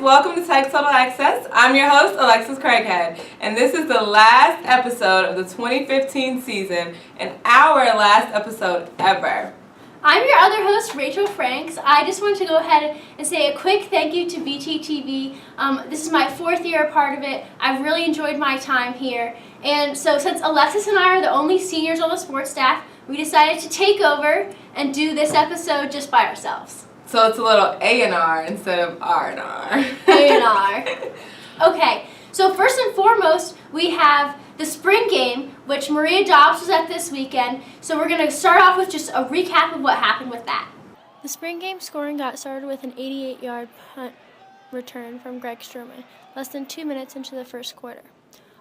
welcome to Tech Total Access. I'm your host, Alexis Craighead, and this is the last episode of the 2015 season and our last episode ever. I'm your other host, Rachel Franks. I just wanted to go ahead and say a quick thank you to BTTV. This is my fourth year a part of it. I've really enjoyed my time here. And so since Alexis and I are the only seniors on the sports staff, we decided to take over and do this episode just by ourselves. So it's a little A&R instead of R&R. A&R. Okay, so first and foremost, we have the spring game, which Maria Dobbs was at this weekend. So we're going to start off with just a recap of what happened with that. The spring game scoring got started with an 88-yard punt return from Greg Stroman, less than 2 minutes into the first quarter.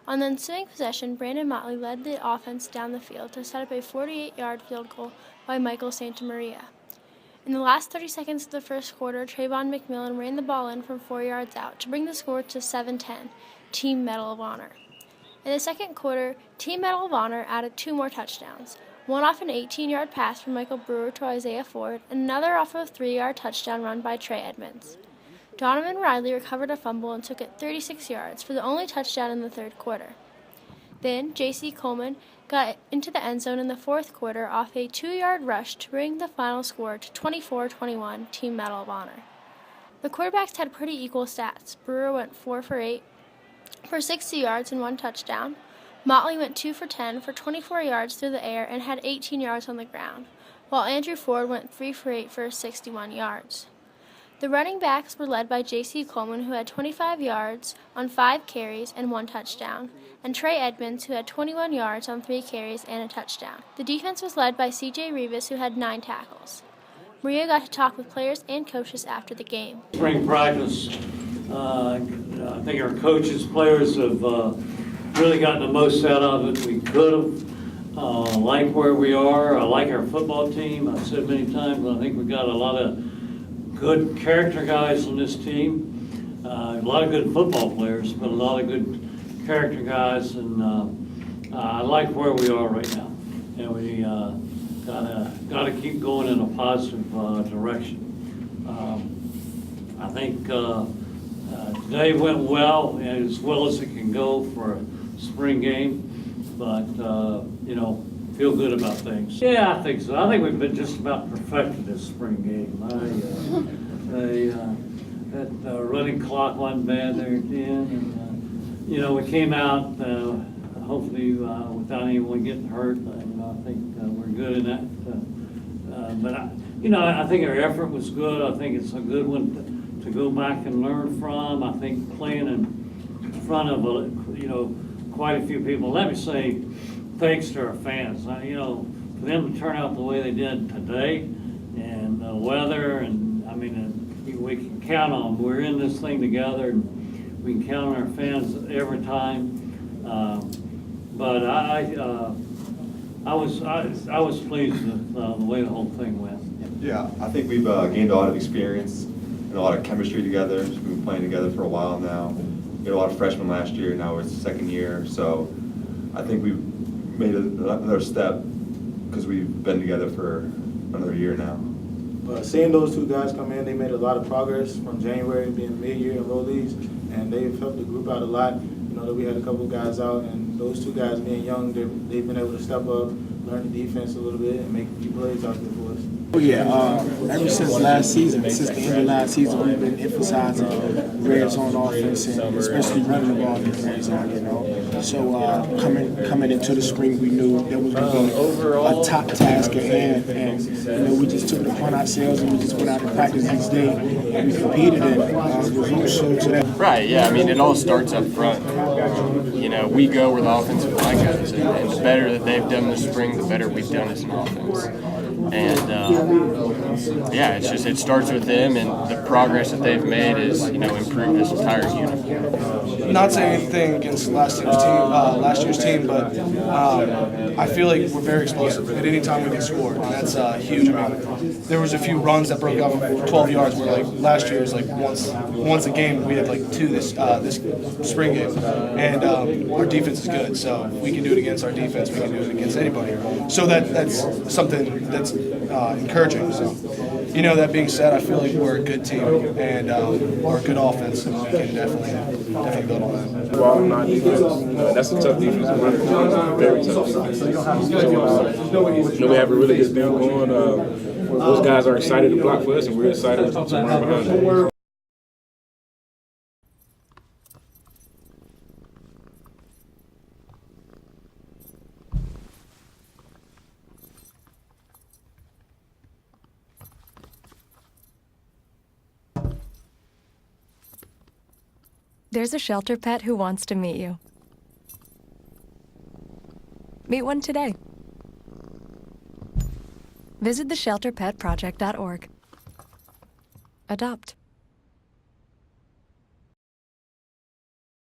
On the ensuing possession, Brandon Motley led the offense down the field to set up a 48-yard field goal by Michael Santamaria. In the last 30 seconds of the first quarter, Trayvon McMillan ran the ball in from 4 yards out to bring the score to 7-10, Team Medal of Honor. In the second quarter, Team Medal of Honor added 2 more touchdowns, one off an 18-yard pass from Michael Brewer to Isaiah Ford, and another off of a 3-yard touchdown run by Trey Edmonds. Donovan Riley recovered a fumble and took it 36 yards for the only touchdown in the third quarter. Then, J.C. Coleman got into the end zone in the fourth quarter off a 2-yard rush to bring the final score to 24-21, Team Medal of Honor. The quarterbacks had pretty equal stats. Brewer went 4 for 8 for 60 yards and 1 touchdown. Motley went 2 for 10 for 24 yards through the air and had 18 yards on the ground, while Andrew Ford went 3 for 8 for 61 yards. The running backs were led by J.C. Coleman, who had 25 yards on 5 carries and 1 touchdown, and Trey Edmonds, who had 21 yards on 3 carries and a touchdown. The defense was led by C.J. Rivas, who had 9 tackles. Maria got to talk with players and coaches after the game. Spring practice, I think our coaches, players have really gotten the most out of it we could have. Like where we are. I like our football team. I've said many times, I think we've got a lot of good character guys on this team. A lot of good football players, but a lot of good character guys, and I like where we are right now. And we gotta keep going in a positive direction. I think today went well, as well as it can go for a spring game, but feel good about things. Yeah, I think so. I think we've been just about perfected this spring game. That running clock wasn't bad there at the end, and we came out hopefully without anyone getting hurt. I think we're good in that. But I think our effort was good. I think it's a good one to go back and learn from. I think playing in front of quite a few people. Let me say thanks to our fans. For them to turn out the way they did today, and the weather, and we can count on them. We're in this thing together, and we can count on our fans every time. But I was pleased with the way the whole thing went. Yeah, I think we've gained a lot of experience and a lot of chemistry together. We've been playing together for a while now. We had a lot of freshmen last year. Now it's the second year, so I think we've made another step because we've been together for another year now. Seeing those 2 guys come in, they made a lot of progress from January being mid-year and low leagues, and they've helped the group out a lot. That we had a couple guys out, and those 2 guys being young, they've been able to step up, learn the defense a little bit, and make a few plays out there for us. Oh yeah, ever since last season, since the end of last season, we've been emphasizing red zone offense, and especially running the ball in the red zone. So coming into the spring, we knew there was going to be a top task at hand, and we just took it upon ourselves, and we just went out and practiced each day, and we competed, and results showed to that. Right. Yeah. It all starts up front. We go where the offensive line goes, and the better that they've done this spring, the better we've done as an offense. And it starts with them, and the progress that they've made is improved this entire unit. Not saying anything against last year's team, but I feel like we're very explosive. At any time we can score, and that's huge. There was a few runs that broke up 12 yards. Where last year was once a game. We had 2 this spring game, and our defense is good. So if we can do it against our defense, we can do it against anybody. So that's something that's encouraging. So you know, that being said, I feel like we're a good team and we're a good offense, and we can definitely build on that. Ball and not defense, that's a tough defense to run for. Very tough. So, we have a really good thing going. Those guys are excited to block for us, and we're excited to run behind them. There's a shelter pet who wants to meet you. Meet one today. Visit theshelterpetproject.org. Adopt.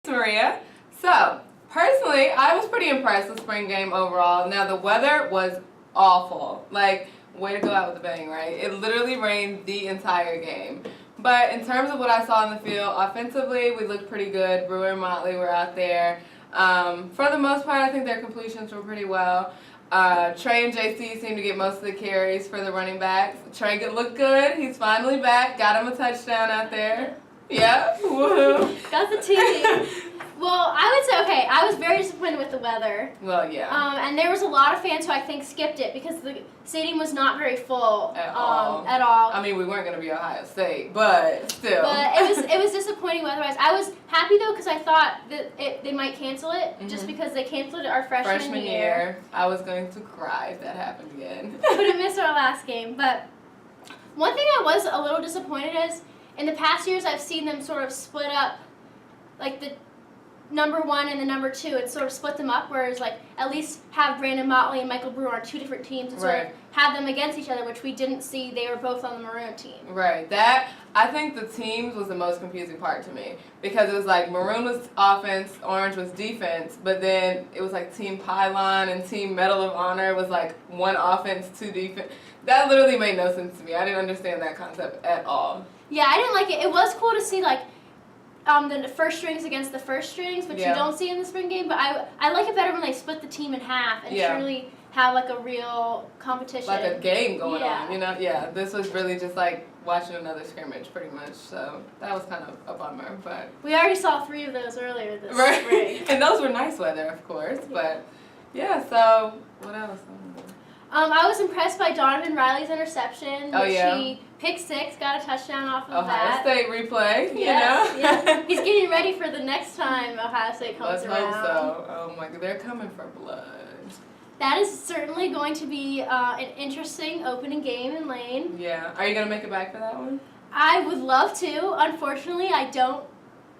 Maria. So, personally, I was pretty impressed with spring game overall. Now, the weather was awful. Like, way to go out with a bang, right? It literally rained the entire game. But in terms of what I saw in the field, offensively, we looked pretty good. Brewer and Motley were out there. For the most part, I think their completions were pretty well. Trey and JC seemed to get most of the carries for the running backs. Trey looked good. He's finally back. Got him a touchdown out there. Yeah. Woohoo. Got the TD. Well, I would say, okay, I was very disappointed with the weather. Well, yeah. And there was a lot of fans who I think skipped it because the stadium was not very full At all. I mean, we weren't going to be Ohio State, but still. But it was disappointing weather-wise. I was happy, though, because I thought that they might cancel it just because they canceled it our freshman year. I was going to cry if that happened again. Couldn't miss our last game. But one thing I was a little disappointed is, in the past years, I've seen them sort of split up, like the number 1 and the number 2, and sort of split them up, whereas like at least have Brandon Motley and Michael Brewer on 2 different teams and sort of have them against each other, which we didn't see. They were both on the Maroon team. Right. That, I think the teams was the most confusing part to me, because it was like Maroon was offense, Orange was defense, but then it was like Team Pylon and Team Medal of Honor was like 1 offense, 2 defense. That literally made no sense to me. I didn't understand that concept at all. Yeah, I didn't like it. It was cool to see like the first strings against the first strings, which you don't see in the spring game. But I like it better when they split the team in half and truly have like a real competition. Like a game going on, you know? Yeah, this was really just like watching another scrimmage pretty much. So that was kind of a bummer. But we already saw 3 of those earlier this spring. And those were nice weather, of course. But yeah, so what else? I was impressed by Donovan Riley's interception, which he picked 6, got a touchdown off of that. Ohio State replay, you know? Yeah. He's getting ready for the next time Ohio State comes around. Let's hope so. Oh my God, they're coming for blood. That is certainly going to be an interesting opening game in Lane. Yeah. Are you going to make it back for that one? I would love to. Unfortunately, I don't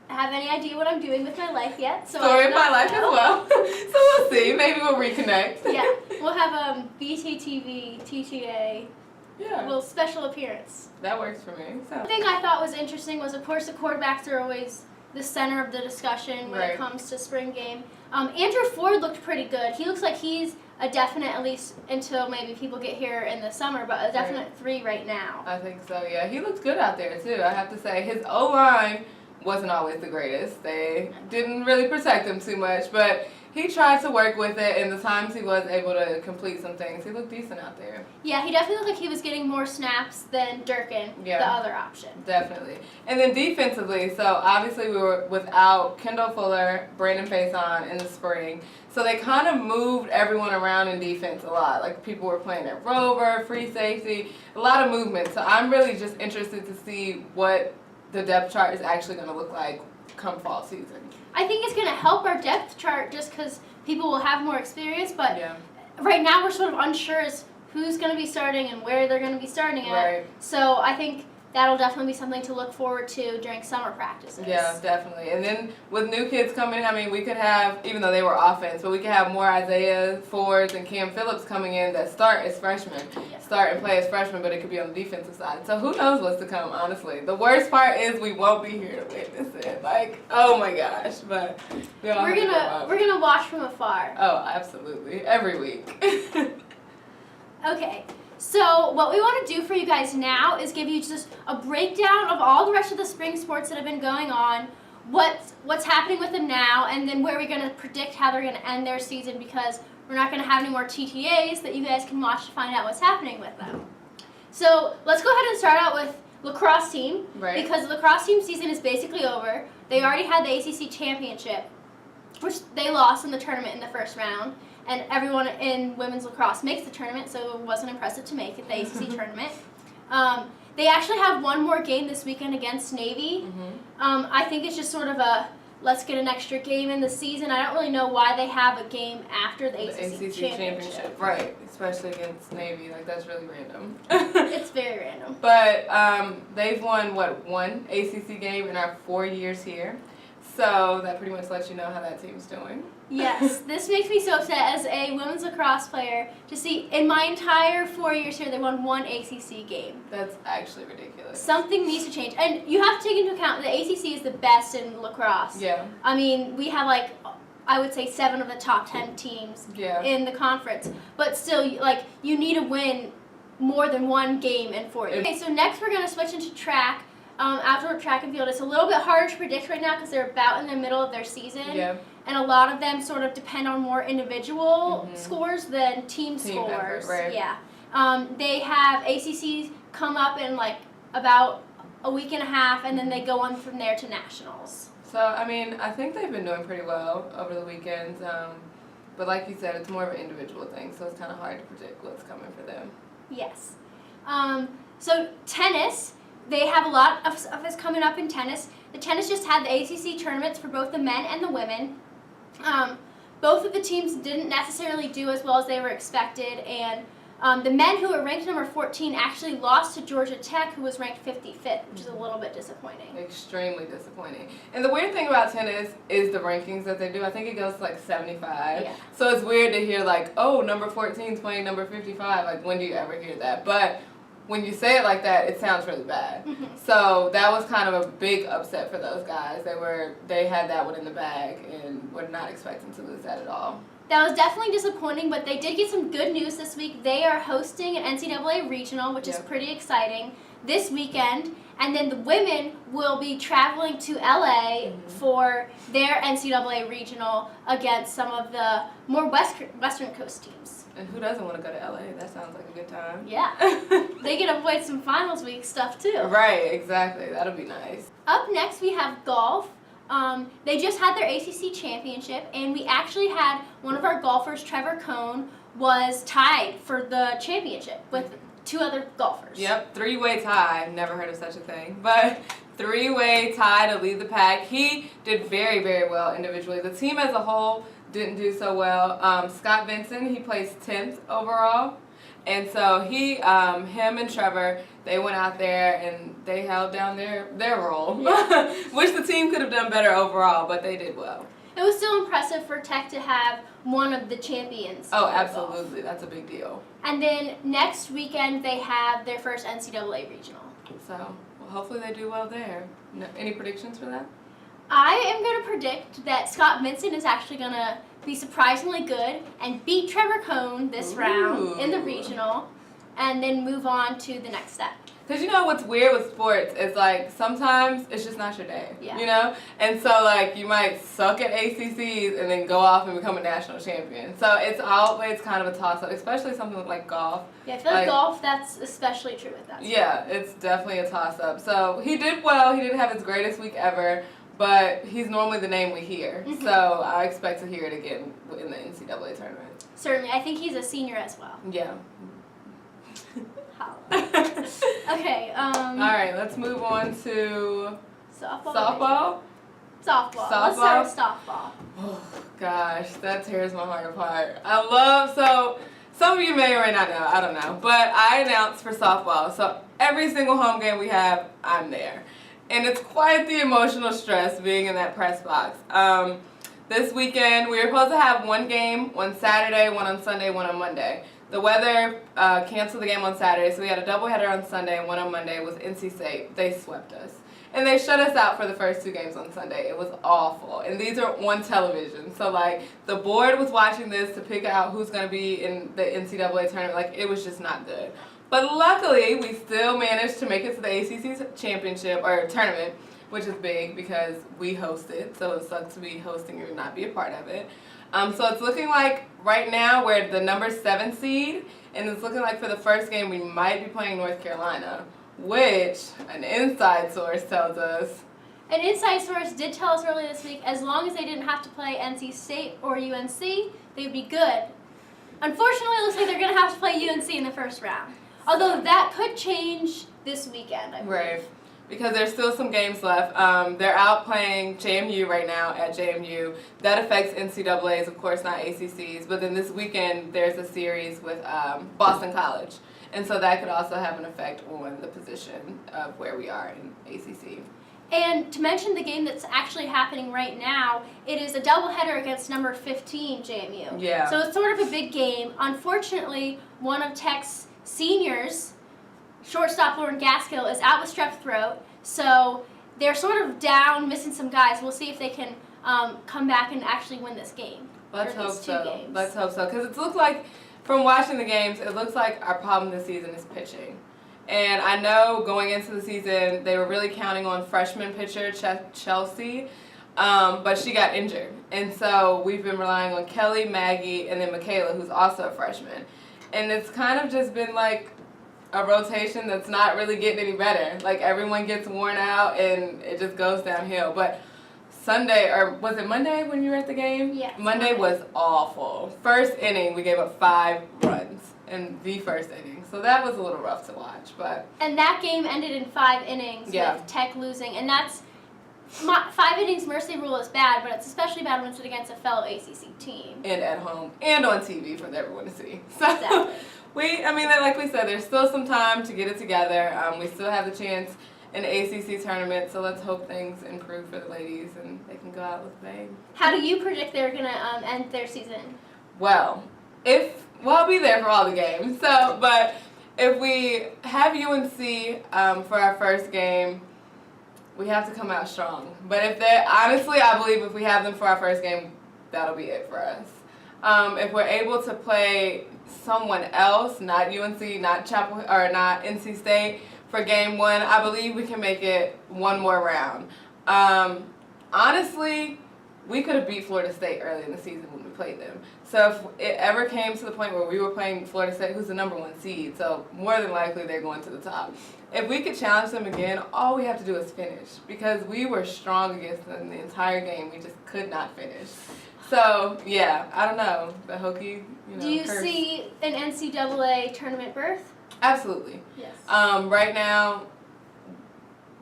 have any idea what I'm doing with my life yet. So Story of my life as well. So we'll see. Maybe we'll reconnect. Yeah. We'll have BTTV, TTA, little special appearance. That works for me. So. One thing I thought was interesting was, of course, the quarterbacks are always the center of the discussion when it comes to spring game. Andrew Ford looked pretty good. He looks like he's a definite, at least until maybe people get here in the summer, but a definite 3 right now. I think so, yeah. He looked good out there, too. I have to say, his O-line wasn't always the greatest. They didn't really protect him too much, but he tried to work with it, and the times he was able to complete some things, he looked decent out there. Yeah, he definitely looked like he was getting more snaps than Durkin, the other option. Definitely. And then defensively, so obviously we were without Kendall Fuller, Brandon Faison in the spring, so they kind of moved everyone around in defense a lot. Like people were playing at rover, free safety, a lot of movement. So I'm really just interested to see what the depth chart is actually going to look like come fall season. I think it's going to help our depth chart just because people will have more experience, but right now we're sort of unsure as who's going to be starting and where they're going to be starting at. Right. So I think that'll definitely be something to look forward to during summer practices. Yeah, definitely. And then with new kids coming, I mean, we could have, even though they were offense, but we could have more Isaiah Fords and Cam Phillips coming in that start as freshmen, start and play as freshmen, but it could be on the defensive side. So who knows what's to come, honestly. The worst part is we won't be here to witness it. Like, oh my gosh. But we're gonna watch from afar. Oh, absolutely. Every week. Okay. So what we want to do for you guys now is give you just a breakdown of all the rest of the spring sports that have been going on, what's happening with them now, and then where we're going to predict how they're going to end their season, because we're not going to have any more TTAs that you guys can watch to find out what's happening with them. So let's go ahead and start out with lacrosse team. Right. Because the lacrosse team season is basically over. They already had the ACC championship, which they lost in the tournament in the first round. And everyone in women's lacrosse makes the tournament, so it wasn't impressive to make it the ACC tournament. They actually have one more game this weekend against Navy. I think it's just sort of a let's get an extra game in the season. I don't really know why they have a game after the ACC championship. Right, especially against Navy. Like, that's really random. It's very random. But they've won, one ACC game in our 4 years here. So that pretty much lets you know how that team's doing. Yes, this makes me so upset as a women's lacrosse player to see in my entire 4 years here they won one ACC game. That's actually ridiculous. Something needs to change. And you have to take into account the ACC is the best in lacrosse. Yeah. I mean, we have like, I would say 7 of the top 10 teams in the conference. But still, like, you need to win more than one game in 4 years. Okay, so next we're going to switch into track. Outdoor track and field. It's a little bit harder to predict right now because they're about in the middle of their season. Yeah. And a lot of them sort of depend on more individual scores than team scores. Effort, right. Yeah. They have ACC come up in like about a week and a half, and then they go on from there to nationals. So, I mean, I think they've been doing pretty well over the weekends. But like you said, it's more of an individual thing, so it's kind of hard to predict what's coming for them. Yes. So tennis. They have a lot of stuff that's coming up in tennis. The tennis just had the ACC tournaments for both the men and the women. Both of the teams didn't necessarily do as well as they were expected, and the men who were ranked number 14 actually lost to Georgia Tech, who was ranked 55th, which is a little bit disappointing. Extremely disappointing. And the weird thing about tennis is the rankings that they do. I think it goes to like 75. Yeah. So it's weird to hear like, oh, number 14 is playing number 55. Like, when do you ever hear that? But when you say it like that, it sounds really bad. So that was kind of a big upset for those guys. They had that one in the bag and were not expecting to lose that at all. That was definitely disappointing, but they did get some good news this week. They are hosting an NCAA regional, which is pretty exciting, this weekend. And then the women will be traveling to LA for their NCAA regional against some of the more Western Coast teams. And who doesn't want to go to LA? That sounds like a good time. Yeah. They get to avoid some finals week stuff too. Right, exactly. That'll be nice. Up next we have golf. They just had their ACC championship, and we actually had one of our golfers, Trevor Cohn, was tied for the championship with 2 other golfers. Yep, 3-way tie. I've never heard of such a thing. But 3-way tie to lead the pack. He did very, very well individually. The team as a whole didn't do so well. Scott Vinson, he placed 10th overall. And so him and Trevor, they went out there and they held down their role, which the team could have done better overall, but they did well. It was still impressive for Tech to have one of the champions. Oh, absolutely. That's a big deal. And then next weekend they have their first NCAA regional. So, well, hopefully they do well there. Any predictions for that? I am going to predict that Scott Vincent is actually going to be surprisingly good and beat Trevor Cohn this round in the regional and then move on to the next step. Because you know what's weird with sports is like sometimes it's just not your day, you know? And so like you might suck at ACCs and then go off and become a national champion. So it's always kind of a toss-up, especially something like golf. Yeah, I feel like golf, that's especially true with that sport. Yeah, it's definitely a toss-up. So he did well. He didn't have his greatest week ever, but he's normally the name we hear. So I expect to hear it again in the NCAA tournament. Certainly. I think he's a senior as well. Yeah. Okay. All right, let's move on to softball. Softball? Softball. Let's start with softball. Oh, gosh, that tears my heart apart. So some of you may or may not know, I don't know, but I announced for softball. So every single home game we have, I'm there. And it's quite the emotional stress being in that press box. This weekend, we were supposed to have one game on Saturday, one on Sunday, one on Monday. The weather canceled the game on Saturday, so we had a doubleheader on Sunday and one on Monday with NC State. They swept us. And they shut us out for the first 2 games on Sunday. It was awful. And these are on television. So, like, the board was watching this to pick out who's going to be in the NCAA tournament. Like, it was just not good. But luckily, we still managed to make it to the ACC championship, or tournament, which is big because we hosted. So it sucks to be hosting and not be a part of it. So it's looking like right now we're the number 7 seed and it's looking like for the first game we might be playing North Carolina, which an inside source tells us. An inside source did tell us earlier this week, as long as they didn't have to play NC State or UNC, they would be good. Unfortunately, it looks like they're going to have to play UNC in the first round. Although that could change this weekend, I believe. Right, because there's still some games left. They're out playing JMU right now at JMU. That affects NCAAs, of course, not ACCs. But then this weekend, there's a series with Boston College. And so that could also have an effect on the position of where we are in ACC. And to mention the game that's actually happening right now, it is a doubleheader against number 15 JMU. Yeah. So it's sort of a big game. Unfortunately, one of Tech's seniors, shortstop Lauren Gaskill, is out with strep throat. So they're sort of down, missing some guys. We'll see if they can come back and actually win this game. Let's hope so. Let's hope so. Because it looks like, from watching the games, it looks like our problem this season is pitching. And I know going into the season, they were really counting on freshman pitcher Chelsea, but she got injured. And so we've been relying on Kelly, Maggie, and then Michaela, who's also a freshman. And it's kind of just been like a rotation that's not really getting any better. Like, everyone gets worn out, and it just goes downhill. But Sunday, or was it Monday when you were at the game? Yes. Monday was awful. First inning, we gave up 5 runs in the first inning. So that was a little rough to watch, but. And that game ended in 5 innings with Tech losing. And that's, 5 innings mercy rule is bad, but it's especially bad when it's against a fellow ACC team. And at home, and on TV for everyone to see. So Exactly. like we said, there's still some time to get it together. We still have the chance in the ACC tournament, so let's hope things improve for the ladies and they can go out with a bang. How do you predict they're going to end their season? Well, I'll be there for all the games. So, but if we have UNC for our first game, we have to come out strong. But honestly, I believe if we have them for our first game, that'll be it for us. If we're able to play someone else, not UNC, not Chapel, or not NC State, for game 1, I believe we can make it one more round. Honestly, we could have beat Florida State early in the season when we played them. So if it ever came to the point where we were playing Florida State, who's the #1 seed, so more than likely they're going to the top. If we could challenge them again, all we have to do is finish, because we were strong against them the entire game. We just could not finish. So, yeah, I don't know. The Hokie, Do you curse. see an NCAA tournament berth? Absolutely. Yes. Right now,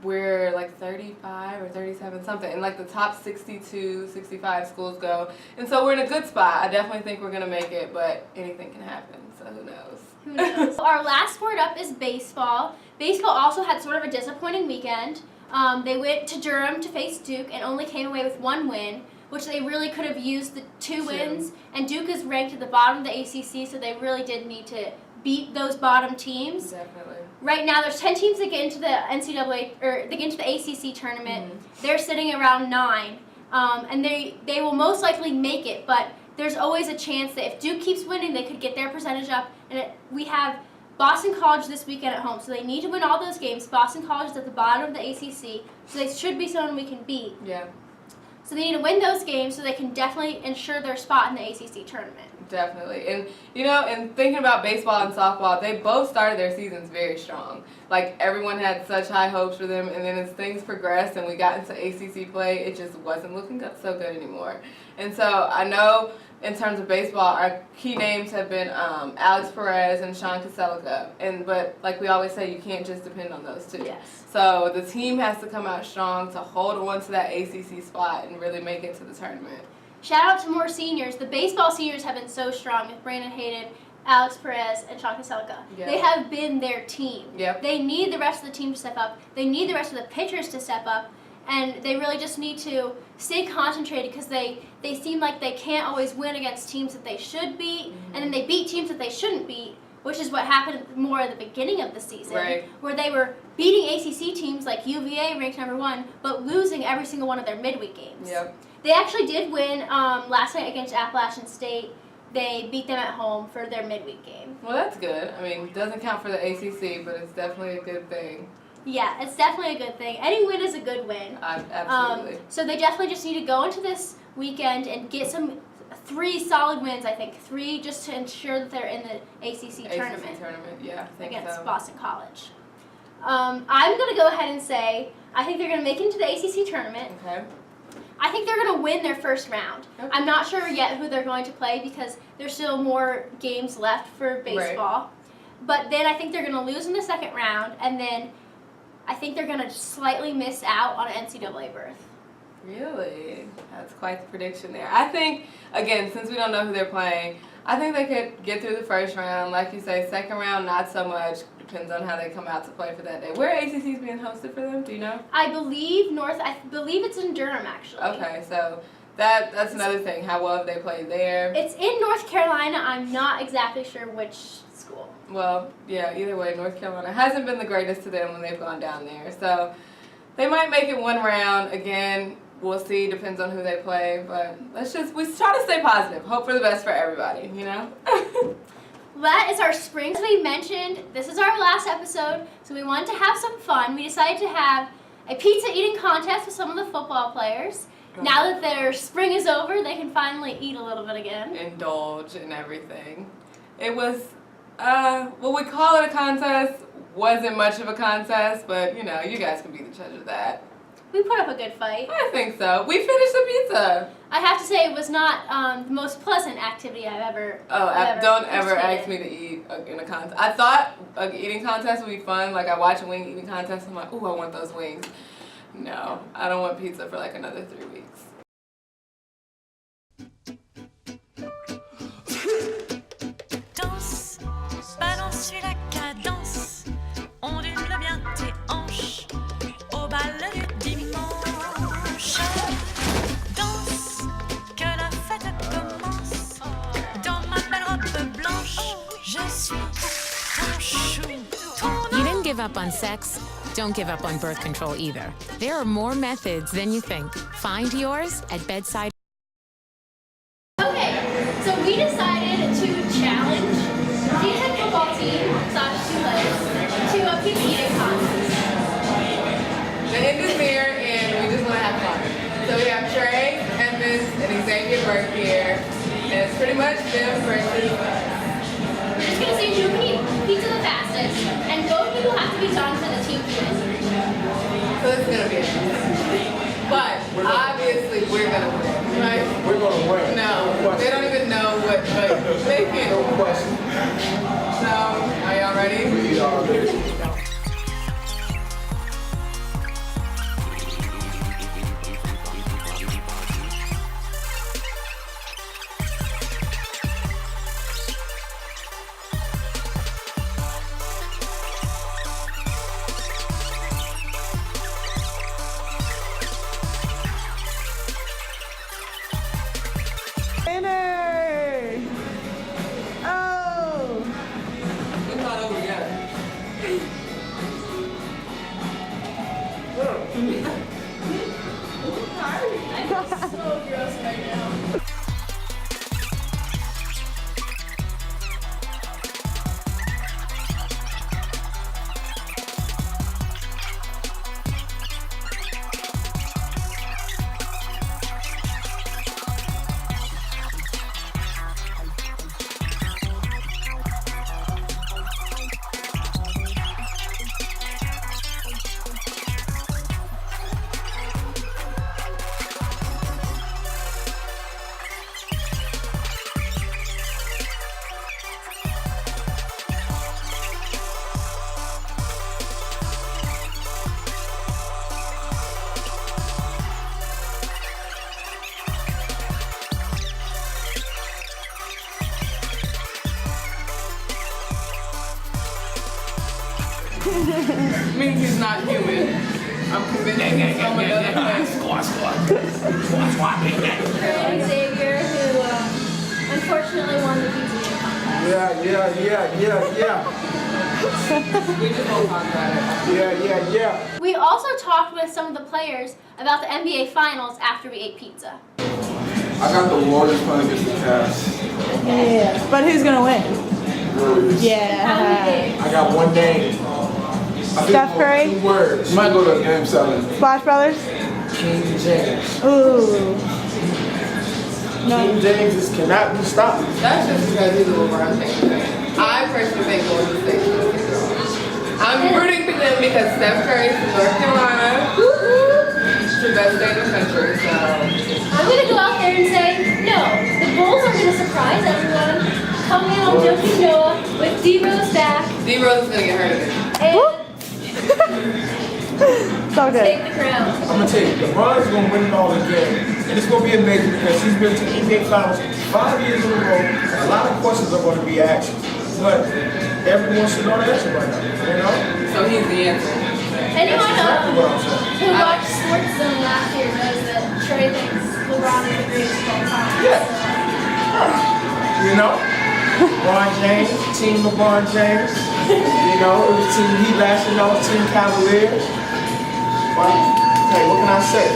we're like 35 or 37 something, and like the top 62, 65 schools go. And so we're in a good spot. I definitely think we're going to make it, but anything can happen, so who knows? Who knows? Our last sport up is baseball. Baseball also had sort of a disappointing weekend. They went to Durham to face Duke and only came away with 1 win, which they really could have used the 2 wins. And Duke is ranked at the bottom of the ACC, so they really did need to beat those bottom teams. Definitely. Right now, there's 10 teams that get into the NCAA, or they get into the ACC tournament. They're sitting around 9, and they will most likely make it. But there's always a chance that if Duke keeps winning, they could get their percentage up. And we have Boston College this weekend at home, so they need to win all those games. Boston College is at the bottom of the ACC, so they should be someone we can beat. Yeah. So they need to win those games so they can definitely ensure their spot in the ACC tournament. Definitely. And, and thinking about baseball and softball, they both started their seasons very strong. Like, everyone had such high hopes for them, and then as things progressed and we got into ACC play, it just wasn't looking so good anymore. And so I know in terms of baseball, our key names have been Alex Perez and Sean Kaselica. But like we always say, you can't just depend on those two. Yes. So the team has to come out strong to hold on to that ACC spot and really make it to the tournament. Shout out to more seniors. The baseball seniors have been so strong with Brandon Hayden, Alex Perez, and Sean Kaselica. Yeah. They have been their team. Yep. They need the rest of the team to step up. They need the rest of the pitchers to step up. And they really just need to stay concentrated, because they seem like they can't always win against teams that they should beat, and then they beat teams that they shouldn't beat, which is what happened more at the beginning of the season, Right. where they were beating ACC teams like UVA, ranked #1, but losing every single one of their midweek games. Yep. They actually did win last night against Appalachian State. They beat them at home for their midweek game. Well, that's good. I mean, it doesn't count for the ACC, but it's definitely a good thing. Yeah, it's definitely a good thing. Any win is a good win. Absolutely. So they definitely just need to go into this weekend and get some 3 solid wins, I think. 3 just to ensure that they're in the ACC tournament. ACC tournament, yeah, I think against so. Boston College. I'm going to go ahead and say I think they're going to make it into the ACC tournament. Okay. I think they're going to win their first round. Okay. I'm not sure yet who they're going to play because there's still more games left for baseball. Right. But then I think they're going to lose in the second round, and then I think they're going to slightly miss out on an NCAA berth. Really? That's quite the prediction there. I think, again, since we don't know who they're playing, I think they could get through the first round. Like you say, second round, not so much. Depends on how they come out to play for that day. Where ACC is being hosted for them? Do you know? I believe it's in Durham, actually. Okay, so that's another thing. How well have they played there? It's in North Carolina. I'm not exactly sure which school. Well, yeah, either way, North Carolina hasn't been the greatest to them when they've gone down there. So they might make it one round. Again, we'll see. Depends on who they play. But we try to stay positive. Hope for the best for everybody, you know? That is our spring. As we mentioned, this is our last episode, so we wanted to have some fun. We decided to have a pizza eating contest with some of the football players. Now that their spring is over, they can finally eat a little bit again. Indulge in everything. It was, we call it a contest. Wasn't much of a contest, but you know, you guys can be the judge of that. We put up a good fight. I think so. We finished the pizza. I have to say it was not the most pleasant activity I've ever. Don't ever ask me to eat in a contest. I thought an eating contest would be fun. Like I watch a wing eating contest, I'm like, ooh, I want those wings. No, I don't want pizza for like another 3 weeks. Danse, balance la cadence, ondule bien tes hanches au bal du dimanche. Danse, que la fête commence. Dans ma belle robe blanche, je suis ton chou. You didn't give up on sex. Don't give up on birth control either. There are more methods than you think. Find yours at bedside. Okay, so we decided to challenge the TTA football team, /2 players, to a pizza eating contest. The end is near, and we just want to have fun. So we have Trey, Evans, and Xavier Burke here, and it's pretty much them versus us. We're just going to see who can eat pizza the fastest, and both people have to be done for the team to win. So it's going to be a But obviously we're going to win, right? We're gonna win. No, they don't even know what, like, they can't. No question. So, are y'all ready? We are ready. We're not over yet. I feel so gross right now. Means he's not human. I'm convinced he's someone else. And Xavier, who unfortunately won the pizza eating contest. Yeah. We just won't talk about it. Yeah. We also talked with some of the players about the NBA Finals after we ate pizza. I got the Warriors playing against the Cavs. Yeah, but who's gonna win? Warriors. Yeah. I got one name. Steph Curry? 2 words. Might go to game 7. Splash Brothers? King James. Ooh. Team James just cannot be stopped. That's just because he's a LeBron James fan. I personally think Golden State should take it off. I'm rooting for them because Steph Curry's from North Carolina. It's the best state in the country, so. I'm going to go out there and say, no, the Bulls are going to surprise everyone. Coming in on Joakim Noah with D-Rose back. D-Rose is going to get hurt again. And It's all good. take the crown. I'm gonna tell you, LeBron's gonna win it all again, and it's gonna be amazing because he's been to NBA Finals 5 years in a row. A lot of questions are going to be asked, but everyone should know the answer right now. You know? So he's the answer. Anyone Exactly what I'm saying. who watched Sports Zone last year knows that Trey thinks LeBron is the greatest of all time. Yeah. You know? LeBron James, Team LeBron James. You know, it was Team Heat last year, Team Cavaliers. Well, hey, what can I say?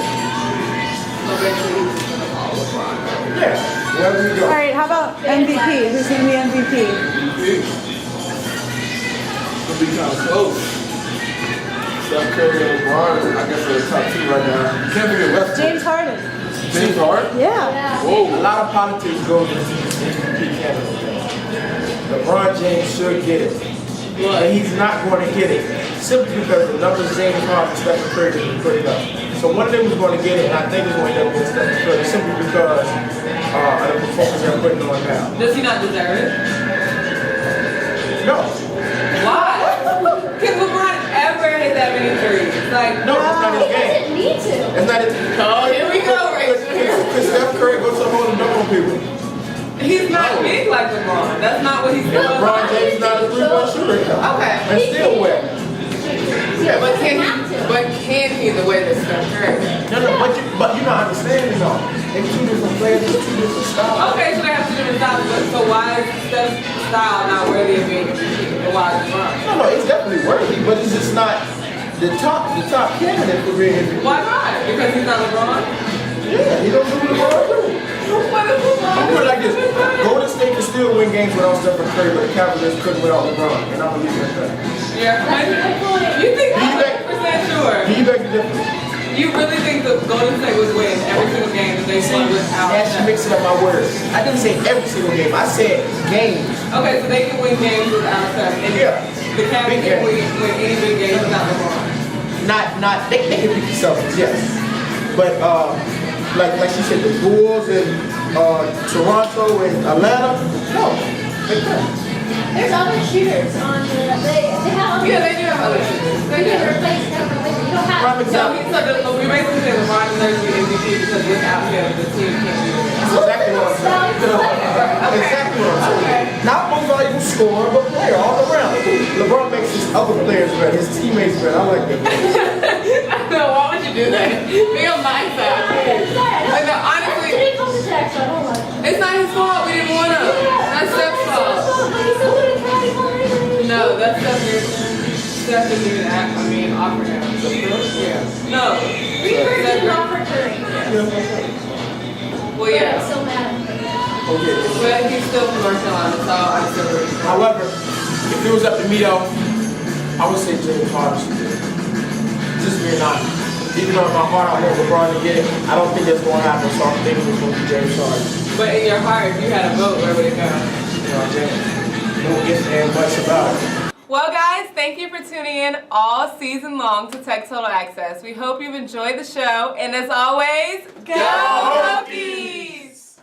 Yeah, wherever we go. All right, how about MVP? Who's going to be MVP? It'll be kind of close. Steph Curry and LeBron, I guess, are the top two right now. You can't forget Westbrook. James Harden. James Harden? Yeah. Whoa, a lot of politics goes into this MVP candidate. LeBron James should get it. And he's not going to get it. Simply because the numbers James Harden and Stephen Curry have been putting up. So one of them is going to get it, and I think it's going to end up with Stephen Curry, simply because of the performance they're putting on now. Does he not deserve it? No. Why? Can LeBron ever hit that many threes? Like, No, that's not his He game. doesn't need to. That's not his oh, here we go, Rachel. Because Steph Curry goes to the hole and dunk on people. He's not big like LeBron. That's not what he's doing. LeBron James is not a three-point shooter. Okay. And still well. Yeah, but can he the way that Steph Curry does? No, but you're not understanding though. They're two different players, they're two different styles. Okay, so they have two different styles, but so why is Steph's style not worthy of being MVP? And why is LeBron? No, it's definitely worthy, but it's just not the top candidate for being MVP. Why not? Because he's not LeBron? Yeah, he don't do what LeBron do. What is LeBron? I'm put it like this. Golden State can still win games without Stephen Curry, but the Cavaliers couldn't without LeBron. And I'm gonna leave it at that. Yeah, you think that's 100% sure? Do you beg the difference? You really think the Golden State would win every single game that they won without That's Steph? mixing up my words. I didn't say every single game. I said games. Okay, so they can win games without Steph. And Yeah. the Cavs can win any big game without LeBron. They can beat the Celtics, yes. But like she said, the Bulls and Toronto and Atlanta, no, they can't. There's other shooters on the. They have other. Yeah, they do have other shooters. They can replace them. You don't have. So we basically say LeBron deserves to be MVP because without him, the team can't do it. That's exactly what I'm saying. Exactly what I'm saying. Not one valuable scorer, but player all around. LeBron makes his other players better, his teammates better. I like that. No, why would you do that? Be on my side. Like, no, honestly, it's not his fault. We didn't want him. That's Steph's fault. No, that's Steph didn't even act. I mean, offer him. Yeah. No. Steph offered Curry. Well, yeah. I'm so mad. Okay. But he's still from North Carolina, so I'm still rooting for him. However, if it was up to me though, I would say James Harden should get it. Just being honest. Even though in my heart I want LeBron to get it, I don't think that's going to happen, so I'm thinking it's going to be James Harden. But in your heart, if you had a vote, where would it go? You know, James. No one gets to add much about it. Well, guys, thank you for tuning in all season long to Tech Total Access. We hope you've enjoyed the show, and as always, go Hokies!